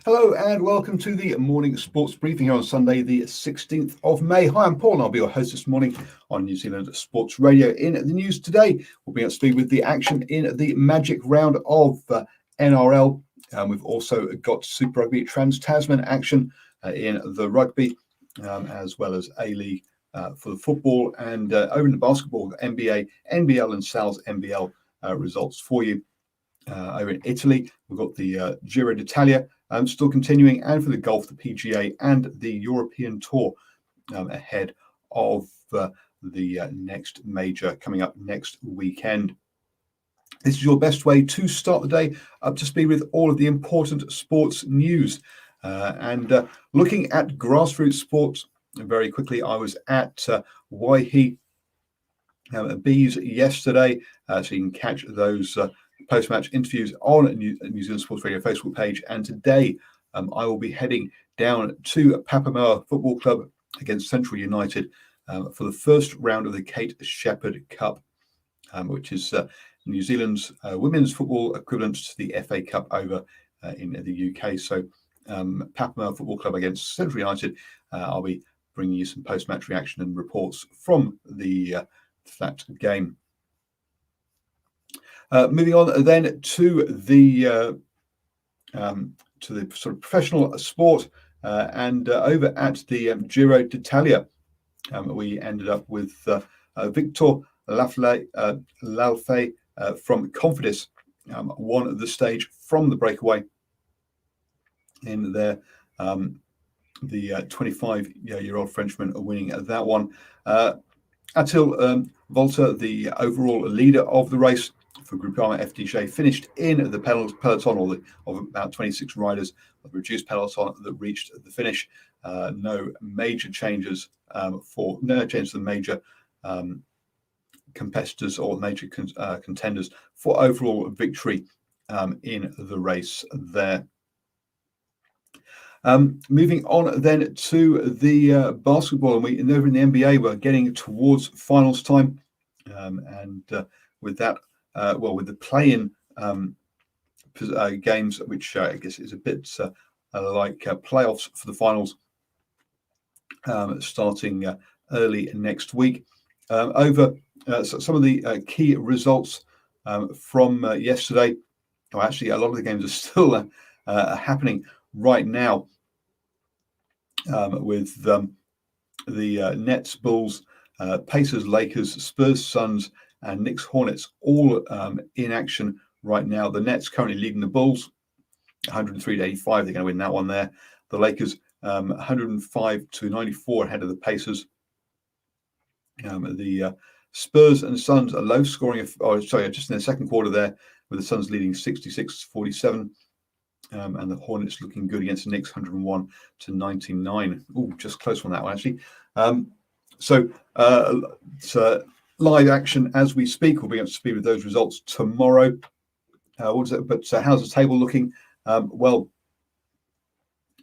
Hello and welcome to the morning sports briefing here on Sunday, the 16th of May. Hi, I'm Paul and I'll be your host this morning on New Zealand Sports Radio. In the news today, we'll be up to speed with the action in the Magic Round of NRL. We've also got Super Rugby Trans-Tasman action in the rugby, as well as A-League for the football, and over in the basketball, NBA, NBL and Sal's NBL results for you. Over in Italy, we've got the Giro d'Italia still continuing, and for the golf, the PGA and the European Tour ahead of the next major coming up next weekend. This is your best way to start the day up to speed with all of the important sports news. And looking at grassroots sports very quickly, I was at Waihi Bees yesterday, so you can catch those post-match interviews on New Zealand Sports Radio Facebook page. And today I will be heading down to Papamoa Football Club against Central United for the first round of the Kate Shepherd Cup, which is New Zealand's women's football equivalent to the FA Cup over in the UK. So Papamoa Football Club against Central United. I'll be bringing you some post-match reaction and reports from that game. Moving on then to the sort of professional sport, and over at the Giro d'Italia, we ended up with Victor Lalfe from Cofidis won the stage from the breakaway in there. The 25-year-old Frenchman winning that one. Attila Valter, the overall leader of the race for Groupama FDJ, finished in the peloton of about 26 riders of the reduced peloton that reached the finish. No major changes to the major competitors or major contenders for overall victory in the race there. Moving on then to the basketball, and over in the NBA, we're getting towards finals time, and with that, with the play-in games, which I guess is a bit like playoffs for the finals, starting early next week. Over some of the key results from yesterday. Well, actually, a lot of the games are still happening right now, with the Nets, Bulls, Pacers, Lakers, Spurs, Suns, and Knicks, Hornets all in action right now. The Nets currently leading the Bulls 103-85. They're going to win that one there. The Lakers 105-94 ahead of the Pacers. The Spurs and Suns are low scoring. Just in the second quarter there, with the Suns leading 66-47. And the Hornets looking good against the Knicks, 101-99. Oh, just close on that one, actually. So live action as we speak. We'll be up to speed with those results tomorrow. How's the table looking? Over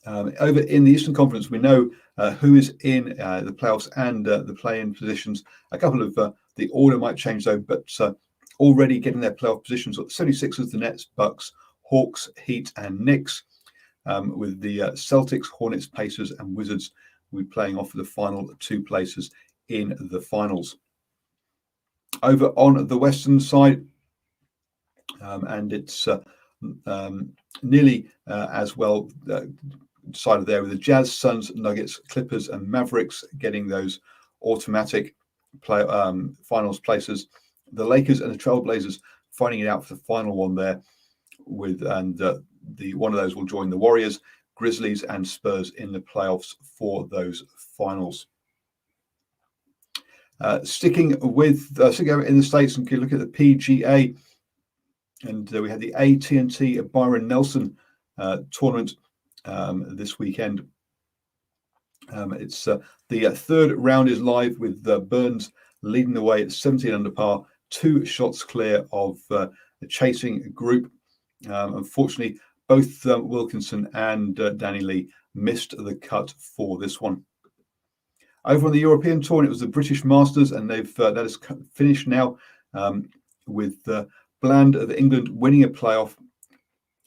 in the Eastern Conference, we know who is in the playoffs and the play-in positions. A couple of the order might change, though, but already getting their playoff positions. The 76ers, the Nets, Bucks, Hawks, Heat, and Knicks, with the Celtics, Hornets, Pacers, and Wizards will be playing off for the final two places in the finals. Over on the Western side, and it's nearly as well decided there, with the Jazz, Suns, Nuggets, Clippers, and Mavericks getting those automatic finals places. The Lakers and the Trailblazers fighting it out for the final one there, the one of those will join the Warriors, Grizzlies, and Spurs in the playoffs for those finals. Sticking in the States, and can look at the PGA, and we had the AT&T Byron Nelson tournament this weekend. It's the third round is live, with Burns leading the way at 17 under par, 2 shots clear of the chasing group. Unfortunately, both Wilkinson and Danny Lee missed the cut for this one. Over on the European Tour, it was the British Masters, and that is finished now, with Bland of England winning a playoff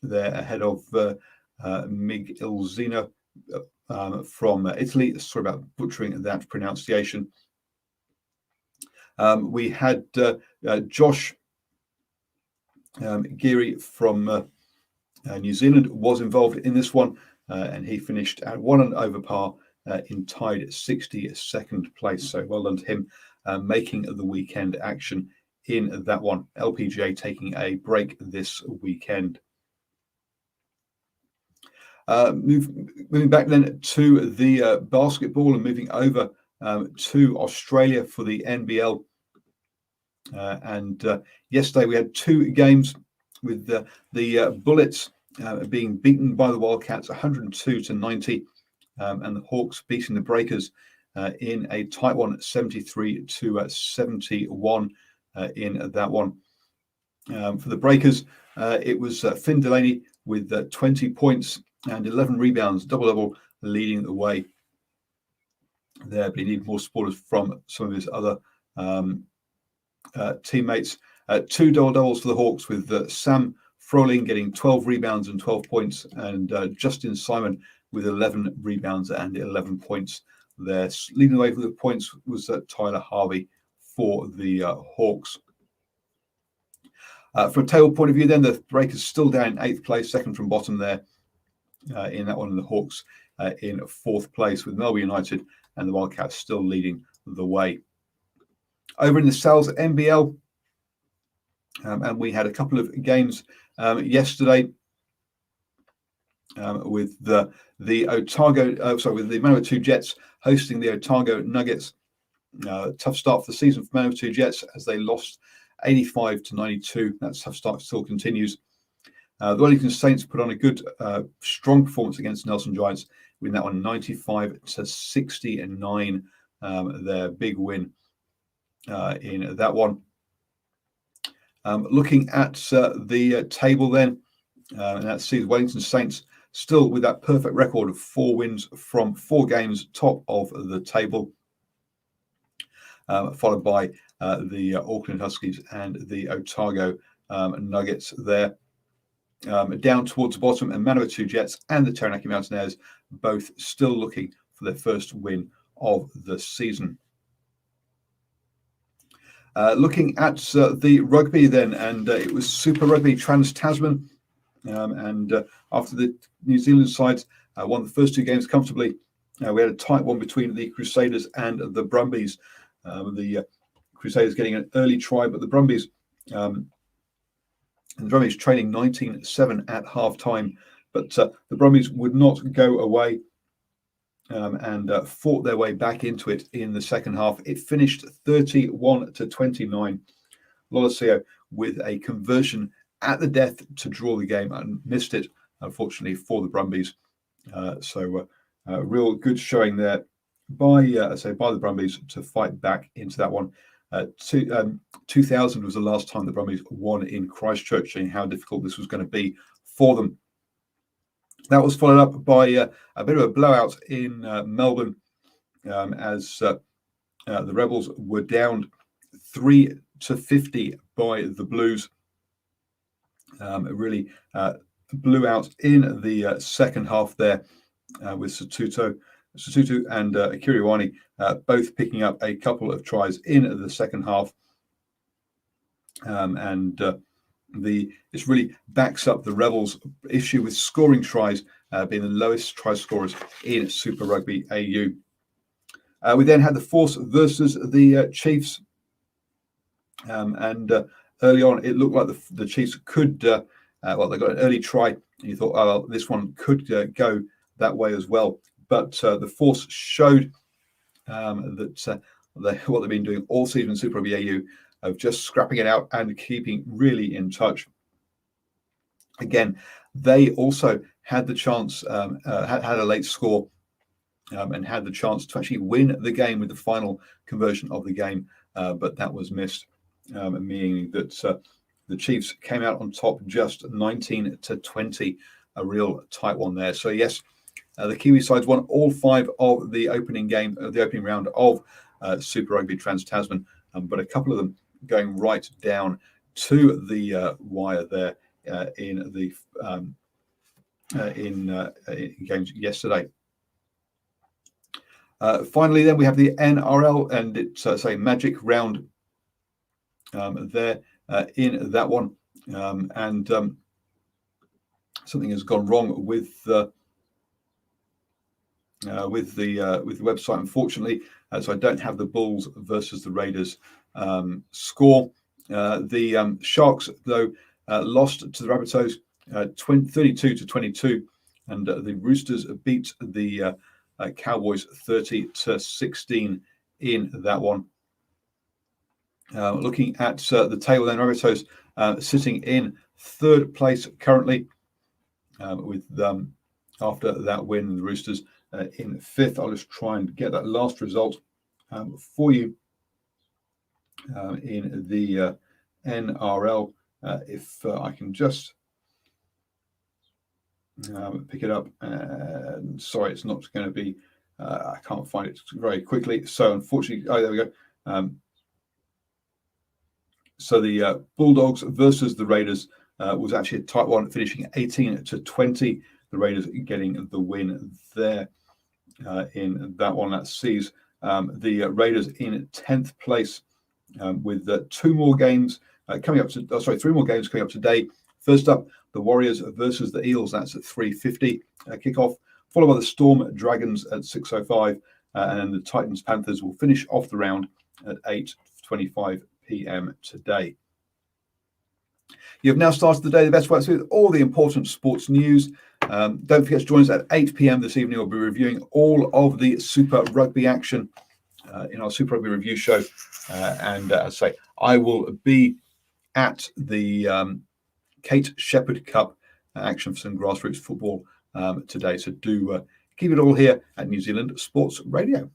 there ahead of Migilzina from Italy. Sorry about butchering that pronunciation. We had Josh Geary from New Zealand was involved in this one, and he finished at 1 over par in tied 62nd place. So well done to him, making the weekend action in that one. LPGA taking a break this weekend. Moving back then to the basketball and moving over to Australia for the NBL. And yesterday we had 2 games with the Bullets being beaten by the Wildcats 102-90, and the Hawks beating the Breakers in a tight one, 73-71 in that one. For the Breakers, it was Finn Delaney with 20 points and 11 rebounds, double-double, leading the way there. But he needed more supporters from some of his other teammates. 2 double-doubles for the Hawks with Sam Froling getting 12 rebounds and 12 points, and Justin Simon with 11 rebounds and 11 points there. Leading the way for the points was Tyler Harvey for the Hawks. From a table point of view, then, the Breakers still down in 8th place, second from bottom there in that one, and the Hawks in 4th place, with Melbourne United and the Wildcats still leading the way. Over in the Sal's NBL, and we had a couple of games yesterday with the Manawatu Jets hosting the Otago Nuggets. Tough start for the season for Manawatu Jets as they lost 85-92. That tough start still continues. The Wellington Saints put on a good, strong performance against Nelson Giants, winning that one 95-69. Their big win in that one. Looking at the table then, and that sees Wellington Saints still with that perfect record of 4 wins from 4 games, top of the table, followed by the Auckland Huskies and the Otago Nuggets there. Down towards the bottom, and Manawatu Jets and the Taranaki Mountaineers both still looking for their first win of the season. Looking at the rugby then, and it was Super Rugby Trans-Tasman, and after the New Zealand sides won the first 2 games comfortably, we had a tight one between the Crusaders and the Brumbies. The Crusaders getting an early try, but the Brumbies trailing 19-7 at half-time, but the Brumbies would not go away and fought their way back into it in the second half. It finished 31-29. Lolosio with a conversion at the death to draw the game and missed it, unfortunately, for the Brumbies. So real good showing there by the Brumbies to fight back into that one. 2000 was the last time the Brumbies won in Christchurch, showing how difficult this was going to be for them. That was followed up by a bit of a blowout in Melbourne as the Rebels were down 3-50 by the Blues. It really blew out in the second half there with Satutu and Akiriwani both picking up a couple of tries in the second half. This really backs up the Rebels' issue with scoring tries, being the lowest try scorers in Super Rugby AU. We then had the Force versus the Chiefs, and early on it looked like the Chiefs could, they got an early try, and you thought, oh, well, this one could go that way as well. But the Force showed that what they've been doing all season in Super Rugby AU, of just scrapping it out and keeping really in touch. Again, they also had the chance, had a late score, and had the chance to actually win the game with the final conversion of the game, but that was missed, meaning that the Chiefs came out on top just 19-20, a real tight one there. So yes, the Kiwi sides won all 5 of the opening round of Super Rugby Trans-Tasman, but a couple of them going right down to the wire there in the in games yesterday. Finally, then we have the NRL, and it's say magic round there in that one, and something has gone wrong with the website, unfortunately. So I don't have the Bulls versus the Raiders score. The Sharks, though, lost to the Rabbitohs 32-22, and the Roosters beat the Cowboys 30-16 in that one. Looking at the table, then Rabbitohs sitting in third place currently, with after that win, the Roosters in fifth. I'll just try and get that last result for you in the NRL, if I can just pick it up. And sorry, it's not going to be. I can't find it very quickly. So unfortunately, there we go. So the Bulldogs versus the Raiders was actually a tight one, finishing 18-20. The Raiders getting the win there in that one. That sees the Raiders in 10th place with three more games coming up today. First up, the Warriors versus the Eels. That's at 3:50 kickoff, followed by the Storm Dragons at 6:05, and the Titans Panthers will finish off the round at 8:25 p.m. today. You've now started the day the best way with all the important sports news. Don't forget to join us at 8 p.m. this evening. We'll be reviewing all of the Super Rugby action in our Super Rugby review show. And as I say, I will be at the Kate Shepherd Cup action for some grassroots football today. So do keep it all here at New Zealand Sports Radio.